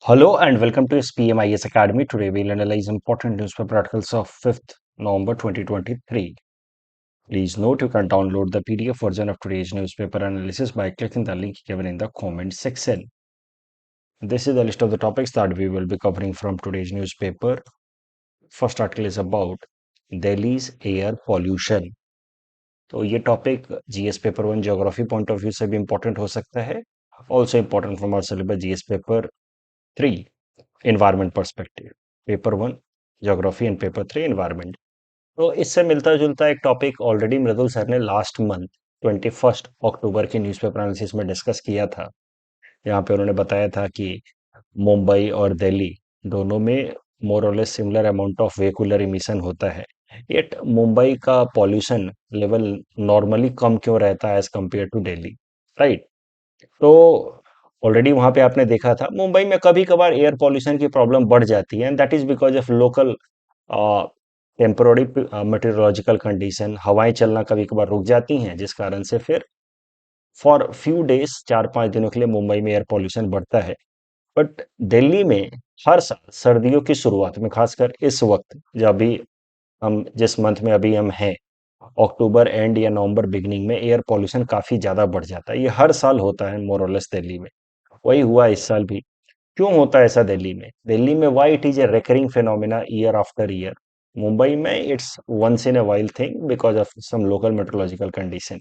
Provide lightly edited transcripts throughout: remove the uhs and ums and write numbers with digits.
Hello and welcome to SPMIS Academy. Today we'll analyze important newspaper articles of 5th November 2023. Please note you can download the PDF version of today's newspaper analysis by clicking the link given in the comment section. This is the list of the topics that we will be covering from today's newspaper. First article is about Delhi's air pollution. तो ये topic GS paper 1 geography point of view से भी important हो सकता है. Also important from our syllabus GS paper 3 environment perspective. Paper 1 geography and paper 3 environment. तो इससे मिलता जुलता एक टॉपिक ऑलरेडी मृदुल सर ने लास्ट मंथ 21 अक्टूबर के न्यूज़पेपर एनालिसिस में डिस्कस किया था. यहाँ पे उन्होंने बताया था कि मुंबई और दिल्ली दोनों में मोर और less similar amount of vehicular emission होता है. येट मुंबई का पॉल्यूशन लेवल नॉर्मली कम क्यों रहता है as compare to Delhi, right? तो ऑलरेडी वहां पे आपने देखा था मुंबई में कभी कभार एयर पॉल्यूशन की प्रॉब्लम बढ़ जाती है and that is because of local temporary meteorological condition. हवाएं चलना कभी कभार रुक जाती हैं जिस कारण से फिर फॉर फ्यू डेज 4-5 दिनों के लिए मुंबई में एयर पॉल्यूशन बढ़ता है. बट दिल्ली में हर साल सर्दियों की शुरुआत में, खासकर इस वक्त जब अभी हम जिस मंथ में अभी हम हैं, अक्टूबर एंड या नवंबर बिगनिंग में एयर पॉल्यूशन काफी ज्यादा बढ़ जाता है. ये हर साल होता है मोर और लेस दिल्ली में. वही हुआ इस साल भी. क्यों होता है ऐसा दिल्ली में? दिल्ली में why it is a recurring phenomena year after year. Mumbai में it's once in a while thing because of some local meteorological condition.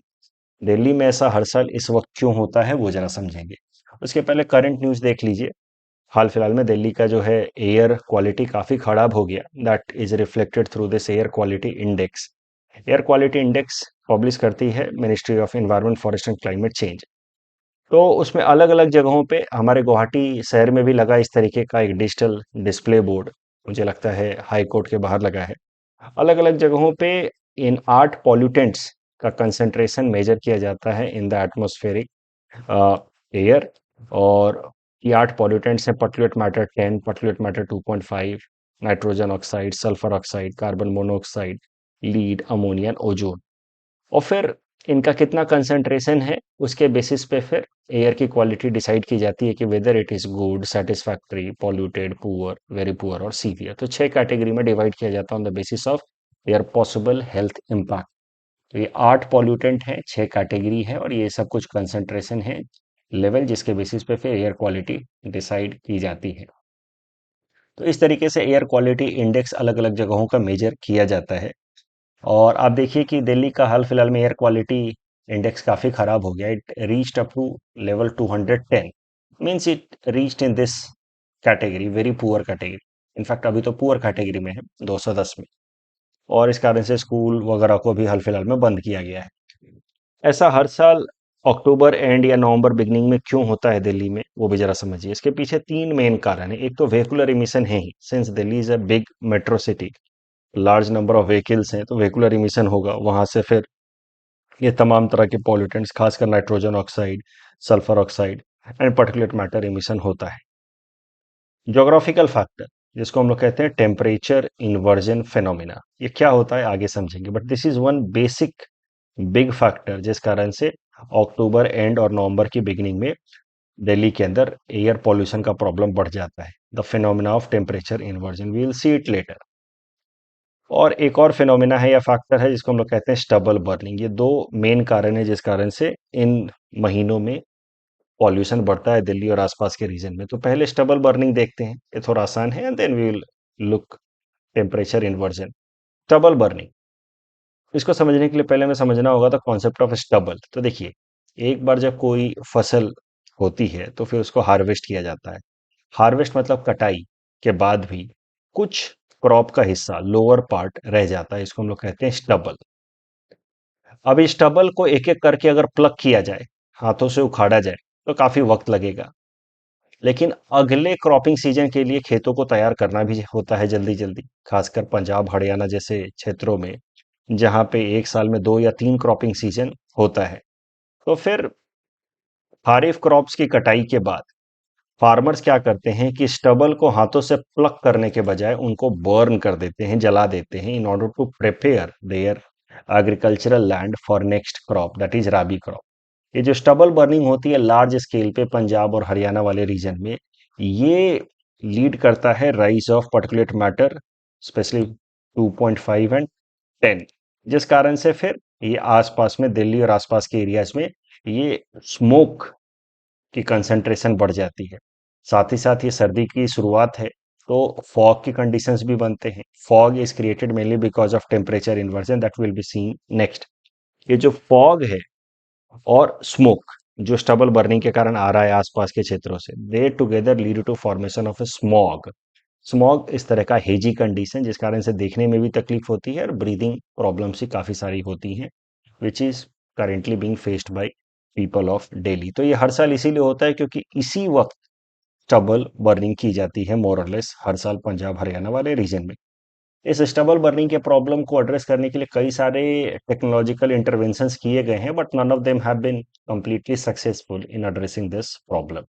Delhi में ऐसा हर साल इस वक्त क्यों होता है वो जरा समझेंगे. उसके पहले करंट न्यूज देख लीजिए. हाल फिलहाल में दिल्ली का जो है एयर क्वालिटी काफी खराब हो गया. That is reflected through this air quality index. Air quality index publish करती है ministry of environment forest and climate change. तो उसमें अलग अलग जगहों पे हमारे गुवाहाटी शहर में भी लगा इस तरीके का एक डिजिटल डिस्प्ले बोर्ड. मुझे लगता है हाई कोर्ट के बाहर लगा है. अलग अलग जगहों पे इन 8 पॉल्यूटेंट्स का कंसंट्रेशन मेजर किया जाता है इन द एटमॉस्फेरिक एयर. और ये 8 पॉल्यूटेंट्स हैं: particulate matter 10, particulate matter 2.5, nitrogen oxide, sulphur oxide, carbon monoxide, lead, ammonia, ozone. और फिर इनका कितना कंसंट्रेशन है उसके बेसिस पे फिर एयर की क्वालिटी डिसाइड की जाती है कि whether it is good, satisfactory, polluted, poor, very poor और सीवियर. तो 6 कैटेगरी में डिवाइड किया जाता है on the basis of air possible health impact. तो ये 8 पॉल्यूटेंट हैं, 6 कैटेगरी है और ये सब कुछ कंसंट्रेशन है लेवल जिसके बेसिस पे फिर एयर क्वालिटी डिसाइड की जाती है. तो इस तरीके से एयर क्वालिटी इंडेक्स अलग अलग जगहों का मेजर किया जाता है. और आप देखिए कि दिल्ली का हाल फिलहाल में एयर क्वालिटी इंडेक्स काफी खराब हो गया. It reached up to level 210. Means it reached in this category, very poor category. In fact अभी तो पुअर कैटेगरी में है, 210 में. और इस कारण से स्कूल वगैरह को भी हाल फिलहाल में बंद किया गया है. ऐसा हर साल अक्टूबर एंड या नवंबर बिगनिंग में क्यों होता है दिल्ली में वो भी जरा समझिए. इसके पीछे 3 मेन कारण है. एक तो वेहिकुलर इमिशन है ही, since Delhi is a big metro city, large number of vehicles हैं तो वेहिकुलर इमिशन होगा. वहां से फिर ये तमाम तरह के पॉल्यूटेंट्स, खासकर nitrogen oxide, sulphur oxide and particulate matter emission होता है. ज्योग्राफिकल फैक्टर, जिसको हम लोग कहते हैं टेम्परेचर इन्वर्जन फेनोमिना, ये क्या होता है आगे समझेंगे. But this is one basic big factor जिस कारण से अक्टूबर एंड और नवंबर की बिगिनिंग में दिल्ली के अंदर एयर पॉल्यूशन का प्रॉब्लम बढ़ जाता है. The phenomena of temperature inversion, we will see it later. और एक और फिनोमिना है या फैक्टर है जिसको हम लोग कहते हैं स्टबल बर्निंग. ये 2 मेन कारण है जिस कारण से इन महीनों में पॉल्यूशन बढ़ता है दिल्ली और आसपास के रीजन में. तो पहले स्टबल बर्निंग देखते हैं, ये थोड़ा आसान है, and then we will look temperature inversion. Stubble burning, इसको समझने के लिए पहले हमें समझना होगा द कॉन्सेप्ट ऑफ स्टबल. तो देखिए, एक बार जब कोई फसल होती है तो फिर उसको हार्वेस्ट किया जाता है. हार्वेस्ट मतलब कटाई के बाद भी कुछ क्रॉप का हिस्सा, लोअर पार्ट रह जाता है, इसको हम लोग कहते हैं स्टबल. अब इस स्टबल को एक एक करके अगर प्लग किया जाए, हाथों से उखाड़ा जाए, तो काफी वक्त लगेगा. लेकिन अगले क्रॉपिंग सीजन के लिए खेतों को तैयार करना भी होता है जल्दी जल्दी, खासकर पंजाब हरियाणा जैसे क्षेत्रों में जहां पे एक साल में 2 या 3 क्रॉपिंग सीजन होता है. तो फिर खारिफ क्रॉप्स की कटाई के बाद फार्मर्स क्या करते हैं कि स्टबल को हाथों से प्लग करने के बजाय उनको बर्न कर देते हैं, जला देते हैं, in order to prepare their agricultural land for next crop, that is rabi crop. ये जो स्टबल बर्निंग होती है लार्ज स्केल पे पंजाब और हरियाणा वाले रीजन में, ये लीड करता है rise of particulate matter, specially 2.5 and 10, जिस कारण से फिर ये आसपास में दिल्ली और आसपास के एरियाज में ये स्मोक की कंसंट्रेशन बढ़ जाती है। साथ ही साथ ये सर्दी की शुरुआत है, तो फॉग की कंडीशंस भी बनते हैं। Fog is created mainly because of temperature inversion that will be seen next. ये जो फॉग है और स्मोक जो स्टबल बर्निंग के कारण आ रहा है आसपास के क्षेत्रों से, they together lead to formation of a smog. Smog इस तरह का हेजी कंडीशन जिस कारण से देखने में भी तकलीफ होती है और ब्रीदिंग प्रॉब्लम्स भी काफी सारी होती हैं, which is currently being faced by people of Delhi. तो ये हर साल इसीलिए होता है क्योंकि इसी वक्त स्टबल बर्निंग की जाती है मोर और लेस हर साल पंजाब हरियाणा वाले रीजन में। इस स्टबल बर्निंग के प्रॉब्लम को एड्रेस करने के लिए कई सारे टेक्नोलॉजिकल इंटरवेंशंस किए गए हैं, but none of them have been completely successful in addressing this problem.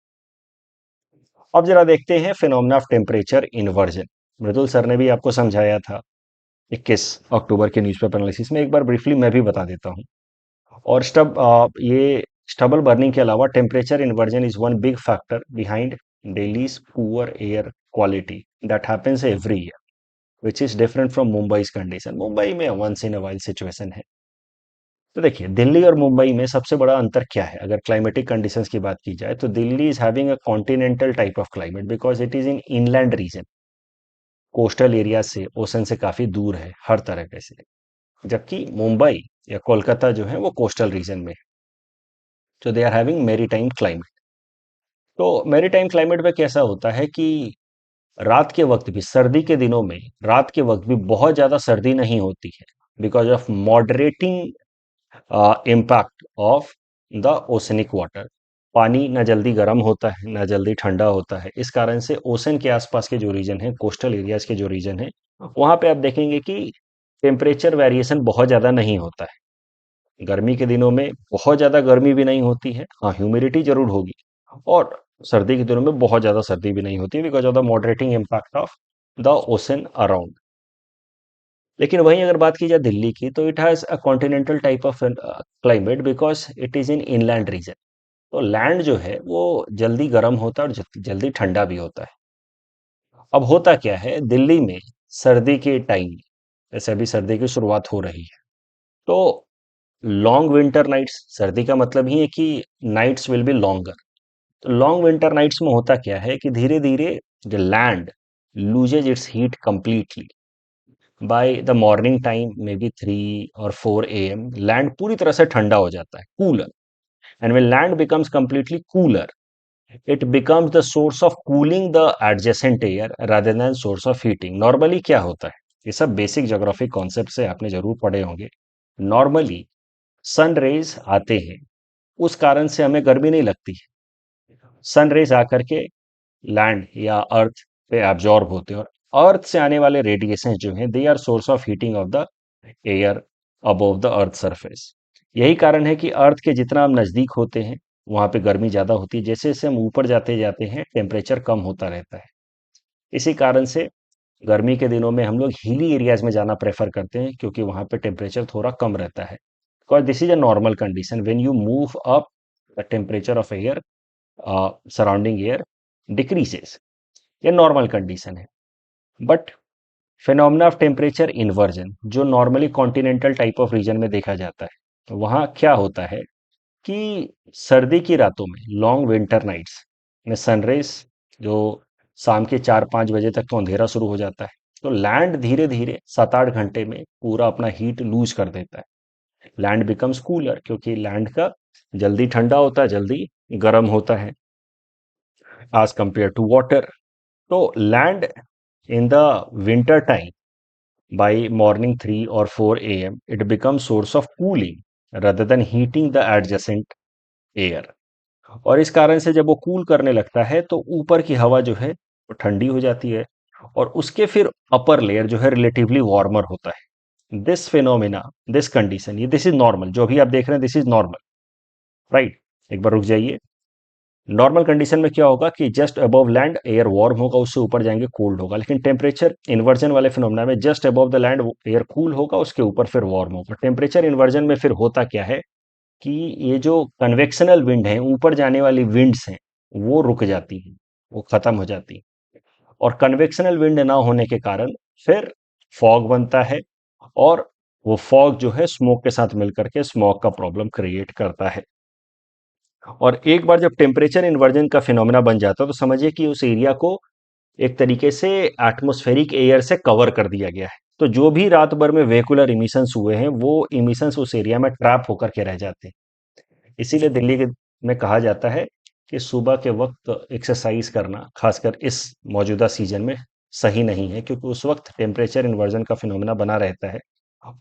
अब जरा देखते हैं phenomena of temperature inversion. Mridul sir ने भी आपको समझाया था 21 अक्टूबर के न्यूज़पेपर एनालिसिस में, एक बार ब्रीफली मैं भी बता देता हूँ। और ये स्टबल बर्निंग के अलावा temperature inversion is one big factor behind Delhi's poor air quality that happens every year, which is different from Mumbai's condition. Mumbai में once in a while situation है। तो देखिए, दिल्ली और मुंबई में सबसे बड़ा अंतर क्या है अगर क्लाइमेटिक कंडीशंस की बात की जाए, तो Delhi is having a continental type of climate because it is in inland region, coastal area से, ओशन से काफी दूर है हर तरह से। जबकि मुंबई या कोलकाता जो है वो कोस्टल रीजन में है, तो they are having maritime climate. तो मेरीटाइम क्लाइमेट में कैसा होता है कि रात के वक्त भी, सर्दी के दिनों में रात के वक्त भी बहुत ज्यादा सर्दी नहीं होती है because of moderating impact of the oceanic water. पानी ना जल्दी गर्म होता है ना जल्दी ठंडा होता है, इस कारण से ओशन के आसपास के जो रीजन है, कोस्टल एरियाज के जो रीजन है, वहां पे आप देखेंगे कि टेम्परेचर वेरिएशन बहुत ज्यादा नहीं होता है। गर्मी के दिनों में बहुत ज्यादा गर्मी भी नहीं होती है, हाँ ह्यूमिडिटी जरूर होगी, और सर्दी के दिनों में बहुत ज्यादा सर्दी भी नहीं होती because of the moderating impact of the ocean around. लेकिन वहीं अगर बात की जाए दिल्ली की, तो it has a continental type of climate because it is in inland region. तो लैंड जो है वो जल्दी गर्म होता है और जल्दी ठंडा भी होता है। अब होता क्या है दिल्ली में सर्दी के टाइम, जैसे अभी सर्दी की शुरुआत हो रही है, तो लॉन्ग विंटर नाइट्स, सर्दी का मतलब ही है कि नाइट्स विल बी लॉन्गर। तो लॉन्ग विंटर नाइट्स में होता क्या है कि धीरे धीरे the land loses it's heat completely by the morning time, may be 3 और 4 AM लैंड पूरी तरह से ठंडा हो जाता है, cooler. And when land becomes completely cooler, it becomes the source of cooling the adjacent air rather than source of heating. Normally क्या होता है, ये सब बेसिक ज्योग्राफी कॉन्सेप्ट से आपने जरूर पढ़े होंगे। नॉर्मली सन रेज आते हैं, उस कारण से हमें गर्मी नहीं लगती है। सन रेज आकर के लैंड या अर्थ पे एब्जॉर्ब होते हैं, और अर्थ से आने वाले रेडिएशन जो हैं, they are source of heating of the air above the earth surface. यही कारण है कि अर्थ के जितना हम नजदीक होते हैं वहां पे गर्मी ज्यादा होती है, जैसे जैसे हम ऊपर जाते जाते हैं टेम्परेचर कम होता रहता है। इसी कारण से गर्मी के दिनों में हम लोग हिली एरियाज में जाना प्रेफर करते हैं क्योंकि वहां पे टेम्परेचर थोड़ा कम रहता है। Because this is a normal condition when you move up, the temperature of air surrounding air decreases. ये नॉर्मल कंडीशन है। But phenomena of temperature inversion जो normally continental type of region में देखा जाता है, तो वहाँ क्या होता है कि सर्दी की रातों में, लॉन्ग विंटर नाइट्स में, सनराइज जो शाम के 4-5 बजे तक तो अंधेरा शुरू हो जाता है, तो लैंड धीरे धीरे 7-8 घंटे में पूरा अपना हीट लूज कर देता है। लैंड बिकम्स कूलर क्योंकि लैंड का जल्दी ठंडा होता है, जल्दी गर्म होता है as compared to water. So land in the winter time by morning 3 or 4 a.m. it becomes source of cooling rather than heating the adjacent air. और इस कारण से जब वो कूल करने लगता है तो ऊपर की हवा जो है वो ठंडी हो जाती है, और उसके फिर अपर लेयर जो है रिलेटिवली वार्मर होता है। दिस फिनोमिना, दिस कंडीशन, ये दिस इज नॉर्मल, जो भी आप देख रहे हैं दिस इज नॉर्मल, राइट। एक बार रुक जाइए। नॉर्मल कंडीशन में क्या होगा कि just above land air warm होगा, उससे ऊपर जाएंगे कोल्ड होगा। लेकिन टेम्परेचर इन्वर्जन वाले फिनोमेना में just above the land air cool होगा, उसके ऊपर फिर वार्म होगा। टेम्परेचर इन्वर्जन में फिर होता क्या है कि ये जो कन्वेक्शनल विंड है, ऊपर जाने वाली विंड्स हैं, वो रुक जाती हैं, वो खत्म हो जाती हैं। और कन्वेक्शनल विंड ना होने के कारण फिर फॉग बनता है, और वो फॉग जो है स्मोक के साथ मिलकर के स्मोक का प्रॉब्लम क्रिएट करता है। और एक बार जब टेम्परेचर इन्वर्जन का फिनोमेना बन जाता है तो समझिए कि उस एरिया को एक तरीके से एटमॉस्फेरिक एयर से कवर कर दिया गया है। तो जो भी रात भर में वेहिकुलर इमिशंस हुए हैं वो इमिशंस उस एरिया में ट्रैप होकर के रह जाते हैं। इसीलिए में कहा जाता है कि सुबह के वक्त एक्सरसाइज करना खासकर इस मौजूदा सीजन में सही नहीं है, क्योंकि उस वक्त टेम्परेचर इन्वर्जन का फिनोमेना बना रहता है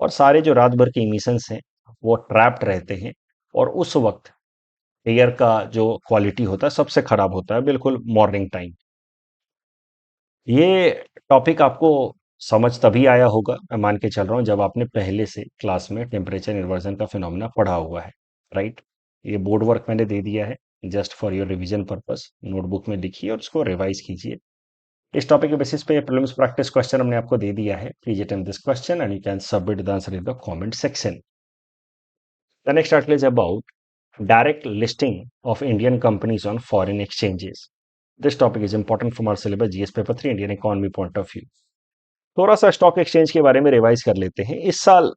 और सारे जो रात भर के इमिशंस हैं वो ट्रैप्ड रहते हैं, और उस वक्त एयर का जो क्वालिटी होता है सबसे खराब होता है, बिल्कुल मॉर्निंग टाइम। ये टॉपिक आपको समझ तभी आया होगा, मैं मान के चल रहा हूँ, जब आपने पहले से क्लास में टेम्परेचर इन्वर्जन का फिनोमेना पढ़ा हुआ है, राइट। ये बोर्ड वर्क मैंने दे दिया है just for your revision purpose. Notebook में लिखिए और उसको रिवाइज कीजिए। इस टॉपिक के बेसिस पे प्रीलिम्स प्रैक्टिस क्वेश्चन हमने आपको दे दिया है। Please attempt this question and you can submit the answer in the comment section. The next article is about direct listing of Indian companies on foreign exchanges. This topic is important from our syllabus GS paper 3 Indian economy point of view. थोड़ा सा stock exchange के बारे में revise कर लेते हैं। इस साल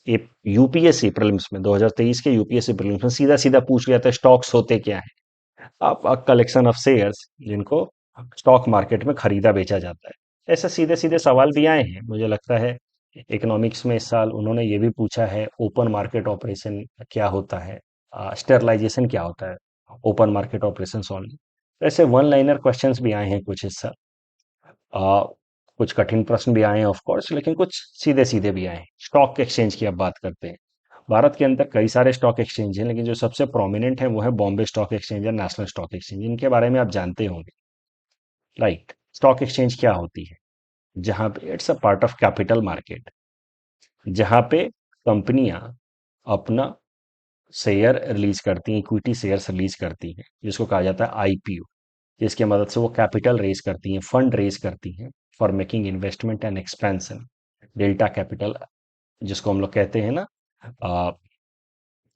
ये यूपीएससी प्रीलिम्स में 2023 के यूपीएससी प्रीलिम्स में सीधा सीधा पूछ लिया था स्टॉक्स होते क्या है। आप कलेक्शन ऑफ शेयर्स जिनको स्टॉक मार्केट में खरीदा बेचा जाता है। ऐसे सीधे सीधे सवाल भी आए हैं। मुझे लगता है इकोनॉमिक्स में इस साल उन्होंने ये भी पूछा है ओपन मार्केट ऑपरेशन क्या होता है, स्टेरलाइजेशन क्या होता है, ओपन मार्केट ऑपरेशन ओनली। ऐसे वन लाइनर क्वेश्चंस भी आए हैं कुछ इस साल। आ, कुछ कठिन प्रश्न भी आए हैं ऑफ कोर्स, लेकिन कुछ सीधे सीधे भी आए हैं। स्टॉक एक्सचेंज की अब बात करते हैं। भारत के अंदर कई सारे स्टॉक एक्सचेंज हैं, लेकिन जो सबसे प्रोमिनेंट है वो है बॉम्बे स्टॉक एक्सचेंज और नेशनल स्टॉक एक्सचेंज। इनके बारे में आप जानते होंगे, राइट। स्टॉक एक्सचेंज क्या होती है? जहां पे it's a part of capital market, जहां पे कंपनियां अपना शेयर रिलीज करती हैं, इक्विटी शेयर्स रिलीज करती हैं, जिसको कहा जाता है आईपीओ। जिसकी मदद से वो कैपिटल रेज करती हैं, फंड रेज करती हैं for making investment and expansion. Delta capital जिसको हम लोग कहते हैं ना,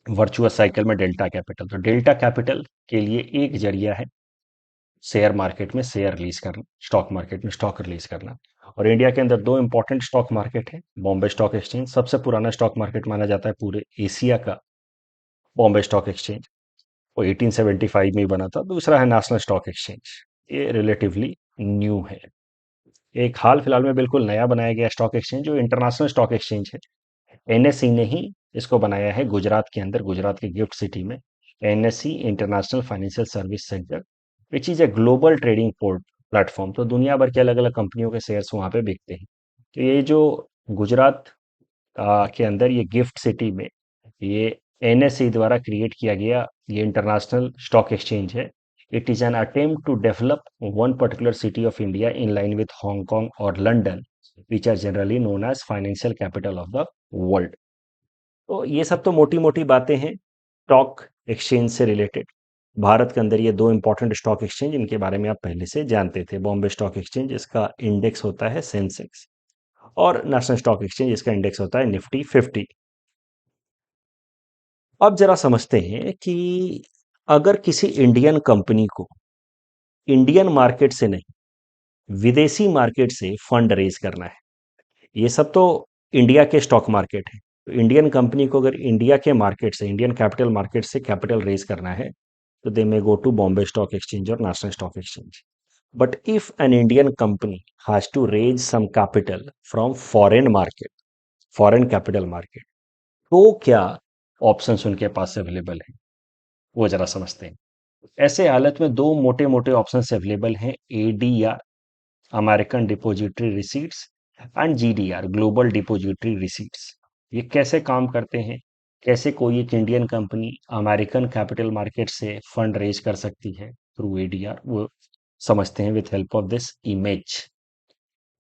वर्चुअस साइकिल में डेल्टा कैपिटल। तो डेल्टा कैपिटल के लिए एक जरिया है शेयर मार्केट में शेयर रिलीज करना, स्टॉक मार्केट में स्टॉक रिलीज करना। और इंडिया के अंदर दो इंपॉर्टेंट स्टॉक मार्केट है। बॉम्बे स्टॉक एक्सचेंज सबसे पुराना स्टॉक मार्केट माना जाता है पूरे एशिया का, बॉम्बे स्टॉक एक्सचेंज। वो 1875 में ही बना था। दूसरा है नेशनल स्टॉक एक्सचेंज, ये रिलेटिवली न्यू है। एक हाल फिलहाल में बिल्कुल नया बनाया गया स्टॉक एक्सचेंज जो इंटरनेशनल स्टॉक एक्सचेंज है, एनएसई ने ही इसको बनाया है गुजरात के अंदर, गुजरात के गिफ्ट सिटी में। NSE international financial service centre, which is a global trading port platform. तो दुनिया भर के अलग अलग कंपनियों के शेयर्स वहां पे बिकते हैं। तो ये जो गुजरात के अंदर ये गिफ्ट सिटी में ये एनएसई द्वारा क्रिएट किया गया ये इंटरनेशनल स्टॉक एक्सचेंज है। It is an attempt to develop one particular city of India in line with Hong Kong और London, which are generally known as financial capital of the world. तो ये सब तो मोटी मोटी बातें हैं स्टॉक एक्सचेंज से रिलेटेड। भारत के अंदर ये दो इंपॉर्टेंट स्टॉक एक्सचेंज, इनके बारे में आप पहले से जानते थे। बॉम्बे स्टॉक एक्सचेंज, इसका इंडेक्स होता है सेंसेक्स, और नेशनल स्टॉक एक्सचेंज, इसका इंडेक्स होता है निफ्टी 50। अब जरा समझते हैं कि अगर किसी इंडियन कंपनी को इंडियन मार्केट से नहीं विदेशी मार्केट से फंड रेज करना है, ये सब तो इंडिया के स्टॉक मार्केट है। तो इंडियन कंपनी को अगर इंडिया के मार्केट से, इंडियन कैपिटल मार्केट से कैपिटल रेज करना है, तो they may go to Bombay stock exchange और national stock exchange. But if an Indian company has to raise some capital from foreign market, foreign capital market, तो क्या options उनके पास available है, वो जरा समझते हैं। ऐसे हालत में दो मोटे मोटे ऑप्शंस अवेलेबल हैं, ADR American depository receipts and GDR global depository receipts. ये कैसे काम करते हैं, कैसे कोई एक Indian company American capital market से फंड रेज कर सकती है थ्रू एडीआर, वो समझते हैं with help of this image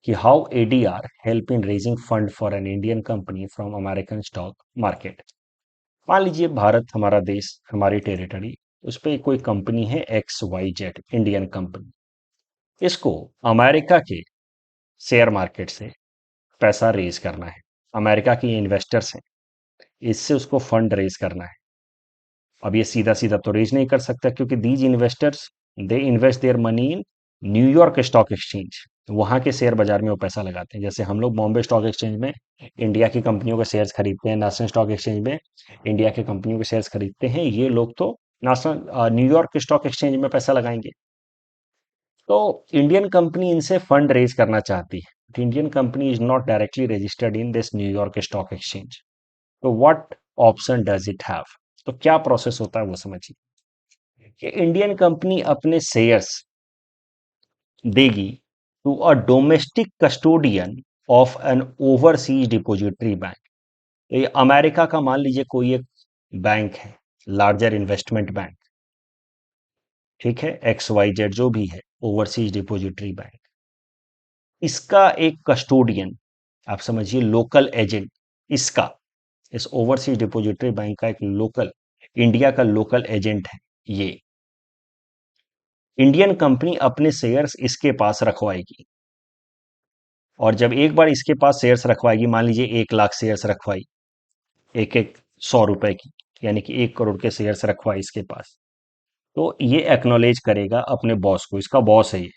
कि how ADR help in raising fund for an Indian company from American stock market. मान लीजिए भारत हमारा देश, हमारी टेरिटरी, उस पर कोई कंपनी है X Y Z, Indian company. इसको अमेरिका के शेयर मार्केट से पैसा रेज करना है। अमेरिका के इन्वेस्टर्स हैं, इससे उसको फंड रेज करना है। अब ये सीधा सीधा तो रेज नहीं कर सकता, क्योंकि these investors they invest their money in New York stock exchange, वहां के शेयर बाजार में वो पैसा लगाते हैं। जैसे हम लोग बॉम्बे स्टॉक एक्सचेंज में इंडिया की कंपनियों के शेयर्स खरीदते हैं, नेशनल स्टॉक एक्सचेंज में इंडिया की कंपनियों के शेयर्स खरीदते हैं, ये लोग तो नेशनल न्यूयॉर्क स्टॉक एक्सचेंज में पैसा लगाएंगे। तो इंडियन कंपनी इनसे फंड रेज करना चाहती है, but Indian company is not directly registered in this New York stock exchange. तो what option does it have? तो क्या प्रोसेस होता है वो समझिए कि इंडियन कंपनी अपने शेयर्स देगी to a domestic custodian of an overseas depository bank. ये अमेरिका का मान लीजिए कोई एक बैंक है, लार्जर इन्वेस्टमेंट बैंक, ठीक है, एक्स वाई जेड जो भी है, ओवरसीज डिपॉजिटरी बैंक, इसका एक कस्टोडियन, आप समझिए लोकल एजेंट, इसका, इस ओवरसीज डिपॉजिटरी बैंक का एक लोकल, इंडिया का लोकल एजेंट है ये। इंडियन कंपनी अपने शेयर्स इसके पास रखवाएगी, और जब एक बार इसके पास शेयर्स रखवाएगी, मान लीजिए 1 लाख शेयर्स रखवाई, एक एक 100 रुपए की, यानी कि 1 करोड़ के शेयर्स रखवाई इसके पास, तो ये एक्नॉलेज करेगा अपने बॉस को, इसका बॉस है ये,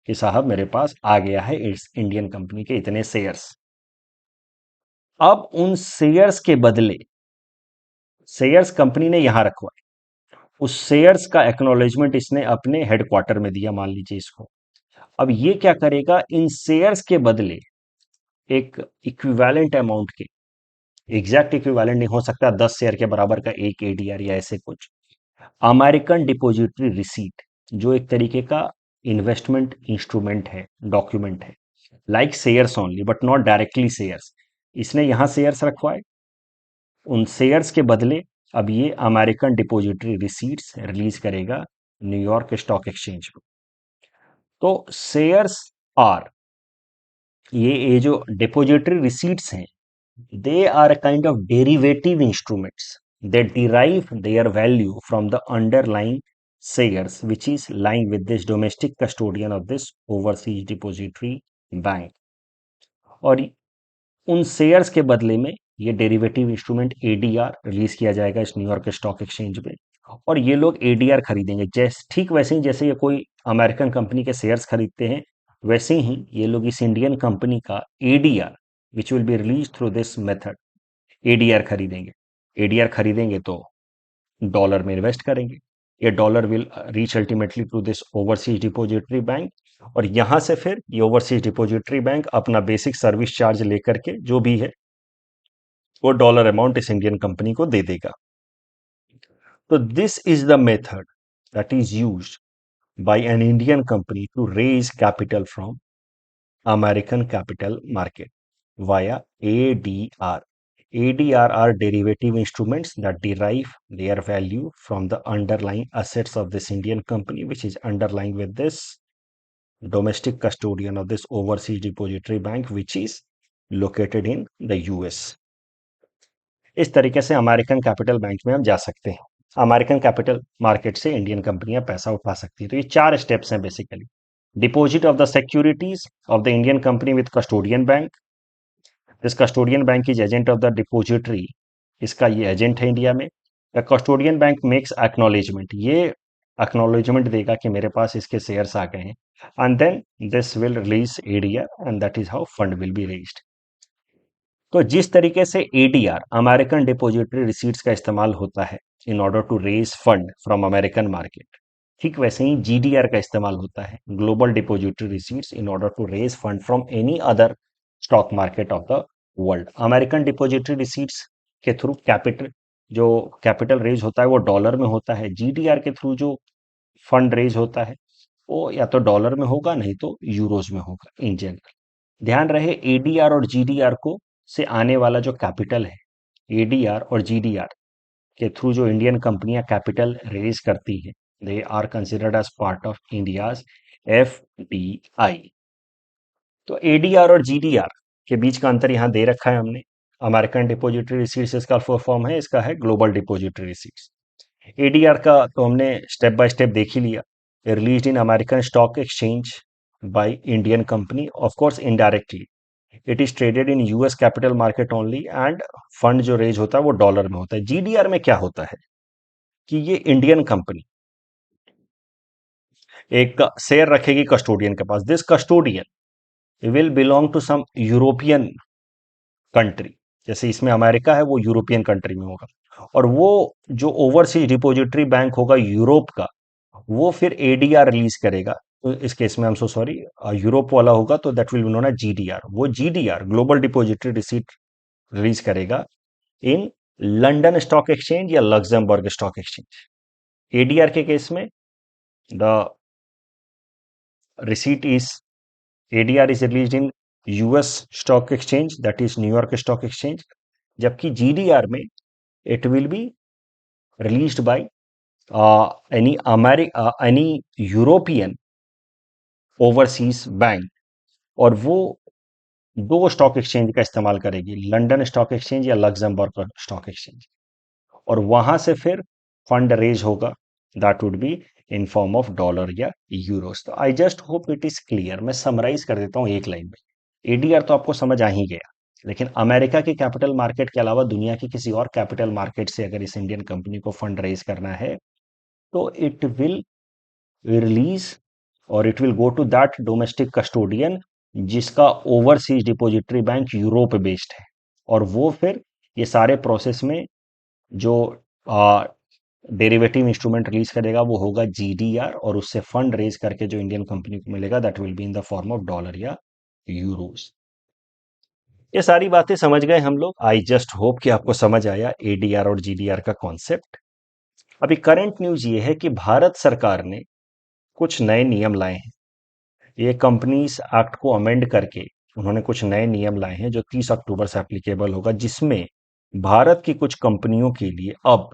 कि साहब मेरे पास आ गया है इस इंडियन कंपनी के इतने शेयर्स। अब उन शेयर्स के बदले, शेयर्स कंपनी ने यहां रखवाए, उस शेयर्स का एक्नॉलेजमेंट इसने अपने हेडक्वार्टर में दिया, मान लीजिए इसको। अब ये क्या करेगा, इन शेयर्स के बदले एक इक्विवेलेंट अमाउंट के, एग्जैक्ट इक्विवेलेंट नहीं हो सकता, 10 शेयर के बराबर का एक एडीआर या ऐसे कुछ, अमेरिकन डिपॉजिटरी रिसीट, जो एक तरीके का इन्वेस्टमेंट इंस्ट्रूमेंट है, डॉक्यूमेंट है, like shares only but not directly shares, इसने यहां शेयर्स रखवाए, उन शेयर्स के बदले अब ये अमेरिकन डिपॉजिटरी रिसीट्स रिलीज करेगा न्यूयॉर्क स्टॉक एक्सचेंज को। तो शेयर्स आर, ये जो डिपॉजिटरी रिसीट्स हैं, they are a kind of derivative instruments that derive their value from the underlying shares which is lying with this domestic custodian of this overseas depository bank। और उन shares के बदले में ये derivative instrument ADR release किया जाएगा इस New York stock exchange में, और ये लोग एडीआर खरीदेंगे, जैसे ठीक वैसे ही जैसे ये कोई अमेरिकन कंपनी के शेयर्स खरीदते हैं, वैसे ही ये लोग इस इंडियन कंपनी का ADR which will be release through this method, ADR खरीदेंगे। एडीआर खरीदेंगे तो डॉलर में इन्वेस्ट करेंगे, ये dollar will reach ultimately to this overseas depository bank, और यहां से फिर ये ओवरसीज डिपॉजिटरी बैंक अपना बेसिक सर्विस चार्ज लेकर के जो भी है वो डॉलर अमाउंट इस इंडियन कंपनी को दे देगा। तो this is the method that is used by N Indian company to raise capital from American capital market via ADR. ADR are derivative instruments that derive their value from the underlying assets of this Indian company, which is underlying with this domestic custodian of this overseas depository bank, which is located in the US। इस तरीके से American capital bank में हम जा सकते हैं, American capital market से Indian कंपनियां पैसा उठा सकती है। तो ये 4 स्टेप्स हैं basically. Deposit of the securities of the Indian company with custodian bank, this custodian bank is agent of the depository, इसका ये एजेंट है इंडिया में। The custodian bank makes acknowledgement, ये एक्नॉलेजमेंट देगा कि मेरे पास इसके शेयर्स आ गए हैं, and then this will release ADR and that is how fund will be raised. तो जिस तरीके से एडीआर अमेरिकन डिपॉजिटरी रिसीट्स का इस्तेमाल होता है in order to raise fund from American market, ठीक वैसे ही जीडीआर का इस्तेमाल होता है, global depository receipts, in order to raise fund from any other stock market of the world. American depository receipts के थ्रू कैपिटल, जो कैपिटल रेज होता है वो डॉलर में होता है, जीडीआर के थ्रू जो फंड रेज होता है वो या तो डॉलर में होगा, नहीं तो यूरोज में होगा इन जनरल। ध्यान रहे एडीआर और जीडीआर को से आने वाला जो कैपिटल है, एडीआर और जीडीआर के थ्रू जो इंडियन कंपनियां कैपिटल रेज करती है, they are considered as part of India's FDI. तो एडीआर और जीडीआर के बीच का अंतर यहां दे रखा है हमने। अमेरिकन डिपॉजिटरी रिसीट्स इसका फुल फॉर्म है, इसका है ग्लोबल डिपॉजिटरी रिसीट्स। एडीआर का तो हमने स्टेप बाय स्टेप देख ही लिया, release in American stock exchange by Indian company, of course indirectly it is traded in US Capitol market only, end fund जो रेज होता है वो डॉलर में होता है। जीडीआर में क्या होता है कि ये इंडियन कंपनी एक शेयर रखेगी कस्टोडियन के पास। This custodian will belong to some European country, जैसे इसमें अमेरिका है, वो यूरोपियन कंट्री में होगा। और वो जो ओवरसीज डिपोजिटरी बैंक होगा यूरोप का, वो फिर एडीआर रिलीज करेगा। तो इस केस में हम सो सॉरी, यूरोप वाला होगा तो that will be known as GDR. वो GDR global depository receipt release करेगा इन लंदन स्टॉक एक्सचेंज या लग्जमबर्ग स्टॉक एक्सचेंज। एडीआर के केस में the receipt is ADR is released in US stock exchange, that is New York Stock Exchange, जबकि GDR में it will be released by any European overseas bank, और वो दो stock exchange का इस्तेमाल करेगी, लंदन स्टॉक एक्सचेंज या Luxembourg stock exchange. और वहां से फिर फंड रेज होगा, that would be in form of dollar या यूरोस। तो I just hope it is clear. मैं समराइज कर देता हूं एक लाइन में। एडीआर तो आपको समझ आ ही गया, लेकिन अमेरिका के कैपिटल मार्केट के अलावा दुनिया की किसी और कैपिटल मार्केट से अगर इस इंडियन कंपनी को फंड रेज करना है, तो इट विल रिलीज और it will go to that domestic custodian जिसका overseas depository bank Europe based है। और वो फिर ये सारे प्रोसेस में जो डेरिवेटिव इंस्ट्रूमेंट रिलीज करेगा वो होगा जीडीआर, और उससे फंड रेज करके जो इंडियन कंपनी को मिलेगा that will be in the form of dollar या यूरोस। ये सारी बातें समझ गए हम लोग। आई जस्ट होप कि आपको समझ आया एडीआर और जीडीआर का कॉन्सेप्ट। अभी करंट न्यूज ये है कि भारत सरकार ने कुछ नए नियम लाए हैं। ये कंपनीज एक्ट को अमेंड करके उन्होंने कुछ नए नियम लाए हैं जो 30 अक्टूबर से एप्लीकेबल होगा, जिसमें भारत की कुछ कंपनियों के लिए अब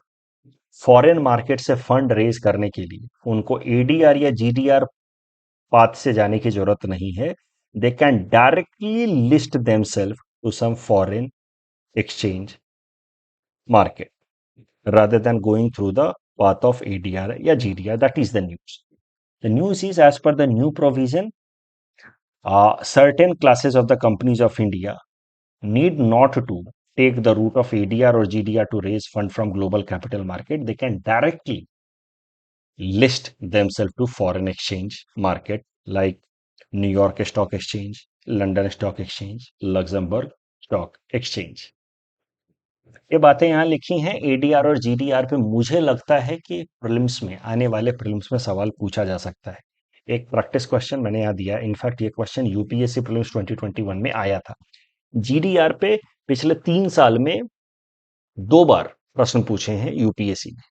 फॉरेन मार्केट से फंड रेज करने के लिए उनको एडीआर या जीडीआर पाथ से जाने की जरूरत नहीं है। They can directly list themselves to some foreign exchange market rather than going through the path of ADR या GDR. That is the news. The news is, as per the new provision, certain classes of the companies of India need not to take the route of ADR or GDR to raise fund from global capital market. They can directly list themselves to foreign exchange market like New York Stock Exchange, London Stock Exchange, Luxembourg Stock Exchange. ये बातें यहाँ लिखी हैं ADR और GDR पे। मुझे लगता है कि प्रीलिम्स में, आने वाले प्रीलिम्स में सवाल पूछा जा सकता है। एक प्रैक्टिस क्वेश्चन मैंने यहाँ दिया। इनफैक्ट ये क्वेश्चन यूपीएससी प्रीलिम्स 2021 में आया था। जीडीआर पे पिछले 3 साल में 2 बार प्रश्न पूछे हैं यूपीएससी ने।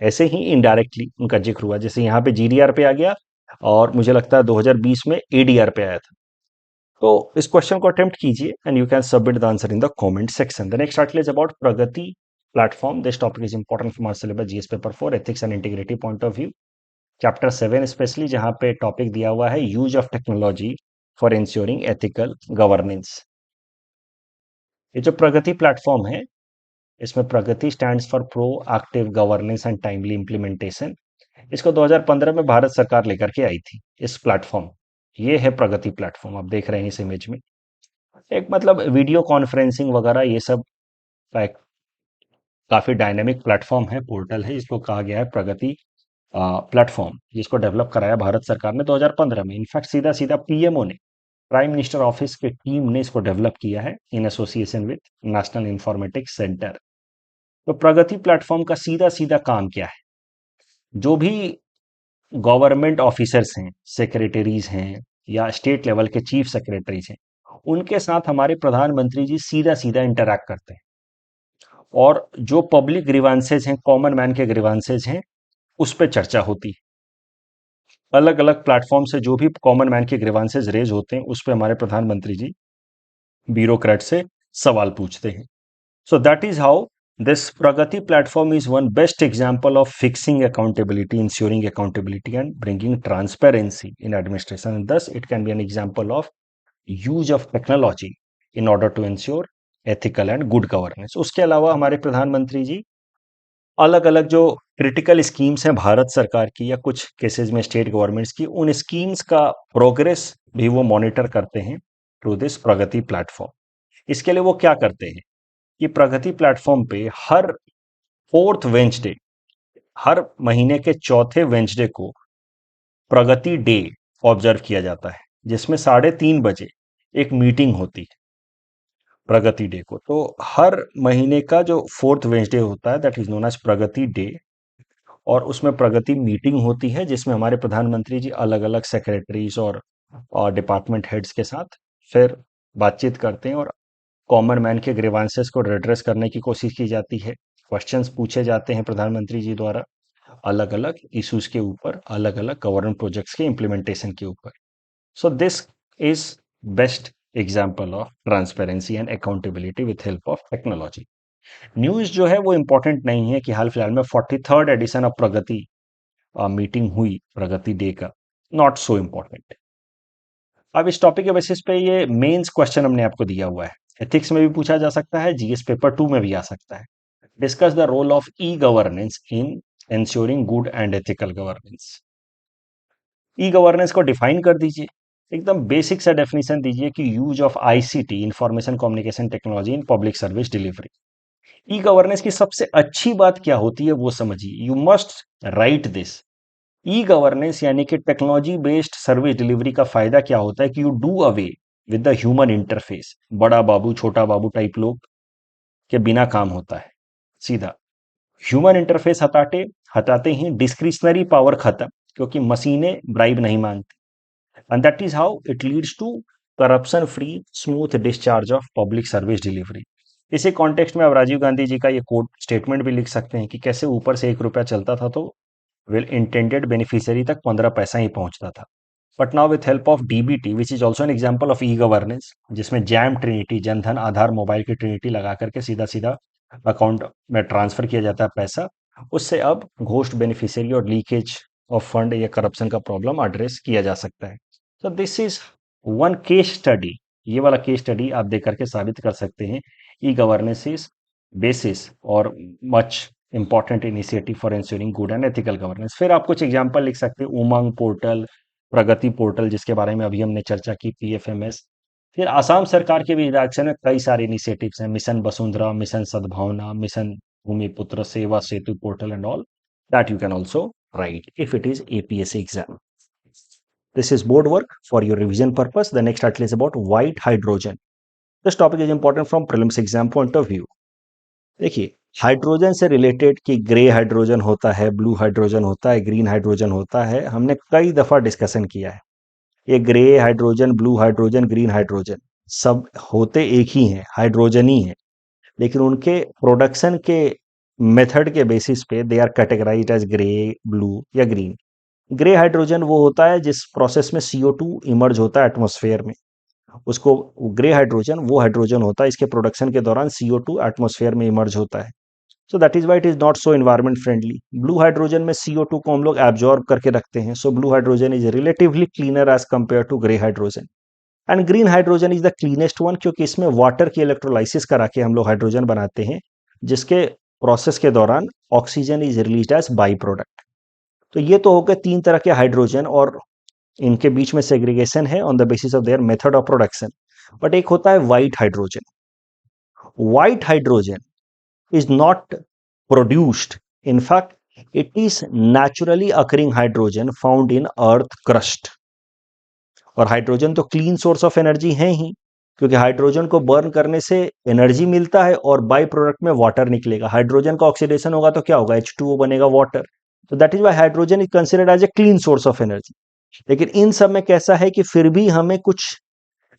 ऐसे ही इनडायरेक्टली उनका जिक्र हुआ, जैसे यहाँ पे जीडीआर पे आ गया और मुझे लगता है 2020 में एडीआर पे आया था। तो इस क्वेश्चन को अटेम्प्ट कीजिए and you can submit the answer in the comment section. The next article is about Pragati platform. This topic is important from our syllabus GS paper 4 ethics and integrity point of view, chapter 7 specially, जहां पे topic दिया हुआ है use of technology for ensuring ethical governance. ये जो Pragati platform है, इसमें Pragati stands for pro active governance and timely implementation. इसको 2015 में भारत सरकार लेकर के आई थी इस प्लेटफॉर्म। ये है प्रगति प्लेटफॉर्म, आप देख रहे हैं इस इमेज में। एक मतलब वीडियो कॉन्फ्रेंसिंग वगैरह ये सब का एक काफी डायनेमिक प्लेटफॉर्म है, पोर्टल है, जिसको कहा गया है प्रगति प्लेटफॉर्म, जिसको डेवलप कराया भारत सरकार ने 2015 में। इनफैक्ट सीधा सीधा पीएमओ ने, प्राइम मिनिस्टर ऑफिस की टीम ने इसको डेवलप किया है in association with national informatics centre. तो प्रगति प्लेटफॉर्म का सीधा सीधा काम क्या है? जो भी गवर्नमेंट ऑफिसर्स हैं, सेक्रेटरीज हैं या स्टेट लेवल के चीफ सेक्रेटरीज हैं, उनके साथ हमारे प्रधानमंत्री जी सीधा सीधा इंटरैक्ट करते हैं। और जो पब्लिक ग्रीवांसेज हैं, कॉमन मैन के ग्रीवांसेज हैं, उस पर चर्चा होती है। अलग अलग प्लेटफॉर्म से जो भी कॉमन मैन के ग्रीवांसेज रेज होते हैं, उस पर हमारे प्रधानमंत्री जी ब्यूरोक्रेट से सवाल पूछते हैं। So that is how this Pragati platform is one best example of fixing accountability, ensuring accountability, and bringing transparency in administration. And thus, it can be an example of use of technology in order to ensure ethical and good governance. उसके अलावा हमारे प्रधानमंत्री जी अलग अलग जो critical schemes हैं भारत सरकार की या कुछ केसेस में स्टेट गवर्नमेंट्स की, उन स्कीम्स का प्रोग्रेस भी वो मॉनिटर करते हैं थ्रू दिस प्रगति प्लेटफॉर्म। इसके लिए वो क्या करते हैं कि प्रगति प्लेटफॉर्म पे हर फोर्थ वेंसडे, हर महीने के चौथे वेंसडे को प्रगति डे ऑब्जर्व किया जाता है, जिसमें 3:30 बजे एक मीटिंग होती है प्रगति डे को। तो हर महीने का जो फोर्थ वेंसडे होता है, that is known as Pragati day, और उसमें प्रगति मीटिंग होती है जिसमें हमारे प्रधानमंत्री जी अलग अलग सेक्रेटरीज और डिपार्टमेंट हेड्स के साथ फिर बातचीत करते हैं, और कॉमन मैन के ग्रीवांसेस को रिड्रेस करने की कोशिश की जाती है। क्वेश्चंस पूछे जाते हैं प्रधानमंत्री जी द्वारा अलग अलग इश्यूज के ऊपर, अलग अलग गवर्नमेंट प्रोजेक्ट्स के इम्प्लीमेंटेशन के ऊपर। So this is best example of transparency and accountability with help of technology. News जो है वो इंपॉर्टेंट नहीं है कि हाल फिलहाल में 43rd addition of Pragati meeting हुई प्रगति डे का, नॉट सो इम्पोर्टेंट। अब इस टॉपिक के बेसिस पे ये मेंस क्वेश्चन हमने आपको दिया हुआ है, एथिक्स में भी पूछा जा सकता है, जीएस पेपर 2 में भी आ सकता है। Discuss the role of e governance in ensuring good and ethical governance. E governance को डिफाइन कर दीजिए, एकदम बेसिक सा डेफिनेशन दीजिए कि use of ICT, information communication technology, in public service delivery. E governance की सबसे अच्छी बात क्या होती है वो समझिए, you must write this. E governance यानी कि टेक्नोलॉजी बेस्ड सर्विस डिलीवरी का फायदा क्या होता है कि you do away with the human interface. बड़ा बाबू छोटा बाबू टाइप लोग के बिना काम होता है, सीधा ह्यूमन इंटरफेस हटाते हटाते ही डिस्क्रिशनरी पावर खत्म, क्योंकि मशीनें ब्राइब नहीं मांगती, and that is how it leads to corruption free smooth discharge of public service delivery. इसी कॉन्टेक्स्ट में आप राजीव गांधी जी का ये कोट स्टेटमेंट भी लिख सकते हैं कि कैसे ऊपर से 1 रुपया चलता था तो वेल इंटेंडेड बेनिफिशियरी तक 15 पैसा ही पहुंचता था। But now with help of DBT which is also an example of e governance, जिसमें jam Trinity, Jan Dhan Aadhaar mobile की ट्रिनिटी लगा करके सीधा सीधा अकाउंट में ट्रांसफर किया जाता है पैसा, उससे अब घोस्ट बेनिफिशियरी और लीकेज ऑफ फंड या करप्शन का प्रॉब्लम एड्रेस किया जा सकता है। तो this is one case study, ये वाला केस स्टडी आप देख करके साबित कर सकते हैं ई गवर्नेंस इज बेसिस और much important initiative for ensuring good and ethical governance. फिर आप कुछ एग्जांपल लिख सकते हैं, उमंग पोर्टल, प्रगति पोर्टल जिसके बारे में अभी हमने चर्चा की, पीएफएमएस। फिर आसाम सरकार के भी डायरेक्शन में कई सारे इनिशिएटिव्स हैं, mission Vasundhara, mission Sadbhavana, mission Bhoomiputra, Seva Setu portal and all that you can also write if it is APSC exam. This is board work for your revision purpose. The next article is about white hydrogen. This topic is important from prelims exam point of view. देखिए, hydrogen से related कि grey hydrogen होता है, blue hydrogen होता है, green hydrogen होता है, हमने कई दफा डिस्कशन किया है। ये grey hydrogen, blue hydrogen, green hydrogen सब होते एक ही हैं, हाइड्रोजन ही है, लेकिन उनके प्रोडक्शन के मेथड के बेसिस पे they are categorized as grey, blue या ग्रीन। ग्रे हाइड्रोजन वो होता है जिस प्रोसेस में CO2 इमर्ज होता है एटमॉस्फेयर में, उसको ग्रे हाइड्रोजन वो हाइड्रोजन होता है इसके प्रोडक्शन के दौरान CO2 एटमॉस्फेयर में इमर्ज होता है। So that is why it is not so environment friendly. Blue hydrogen में CO2 को हम लोग एब्जॉर्ब करके रखते हैं, so blue hydrogen is relatively cleaner as compare to grey hydrogen. And green hydrogen is the cleanest one, क्योंकि इसमें water की इलेक्ट्रोलाइसिस करा के हम लोग हाइड्रोजन बनाते हैं, जिसके प्रोसेस के दौरान oxygen is released as by product. तो ये तो हो गए 3 तरह के हाइड्रोजन, और इनके बीच में सेग्रीगेशन है on the basis of their method of production. But एक होता है white hydrogen. White hydrogen is not produced. In fact, it is naturally occurring hydrogen found in earth crust. और हाइड्रोजन तो क्लीन सोर्स ऑफ एनर्जी है ही, क्योंकि hydrogen को burn करने से एनर्जी मिलता है और बाई प्रोडक्ट में वाटर निकलेगा। हाइड्रोजन का ऑक्सीडेशन होगा तो क्या होगा, H2O बनेगा, वाटर। तो that is why hydrogen is considered as a clean source of energy. लेकिन इन सब में कैसा है कि फिर भी हमें कुछ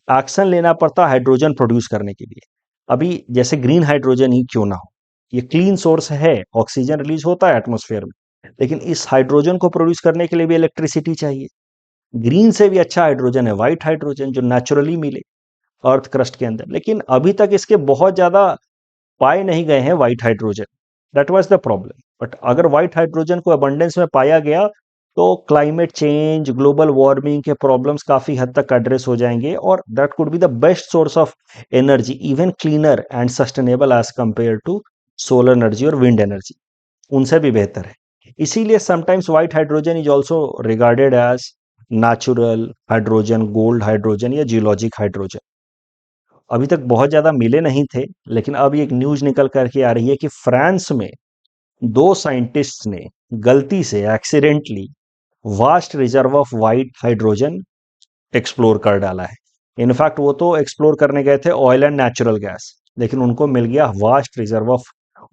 एक्शन लेना पड़ता है हाइड्रोजन प्रोड्यूस करने के लिए। अभी जैसे ग्रीन हाइड्रोजन ही क्यों ना हो, ये क्लीन सोर्स है, ऑक्सीजन रिलीज होता है एटमॉस्फेयर में, लेकिन इस हाइड्रोजन को प्रोड्यूस करने के लिए भी इलेक्ट्रिसिटी चाहिए। ग्रीन से भी अच्छा हाइड्रोजन है व्हाइट हाइड्रोजन, जो नेचुरली मिले अर्थ क्रस्ट के अंदर, लेकिन अभी तक इसके बहुत ज्यादा पाए नहीं गए हैं white hydrogen. That was the problem. But अगर व्हाइट हाइड्रोजन को अबंडेंस में पाया गया तो क्लाइमेट चेंज, ग्लोबल वार्मिंग के प्रॉब्लम्स काफी हद तक एड्रेस हो जाएंगे, और that could be the best source of energy, even cleaner and sustainable as compare to solar energy और विंड एनर्जी, उनसे भी बेहतर है। इसीलिए sometimes white hydrogen is also regarded as natural hydrogen, gold hydrogen या जियोलॉजिक हाइड्रोजन। अभी तक बहुत ज्यादा मिले नहीं थे, लेकिन अब एक न्यूज निकल करके आ रही है कि फ्रांस में 2 साइंटिस्ट ने गलती से, accidentally vast reserve of white hydrogen explore कर डाला है। इनफैक्ट वो तो एक्सप्लोर करने गए थे ऑयल एंड नेचुरल गैस, लेकिन उनको मिल गया vast reserve of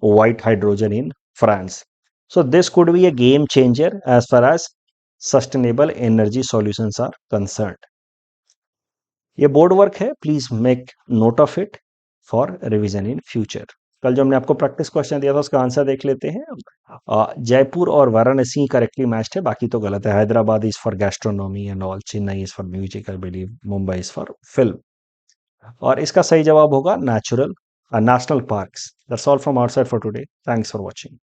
white hydrogen in France. So this could be a game changer as far as sustainable energy solutions are concerned. ये बोर्ड वर्क है, please make note of it for revision in future. कल जो हमने आपको practice question दिया था उसका answer देख लेते हैं। जयपुर और वाराणसी करेक्टली मैच्ड है, बाकी तो गलत है। Hyderabad is for gastronomy and all, Chennai is for music I believe, Mumbai is for film. और इसका सही जवाब होगा natural national parks. That's all from our side for today, thanks for watching.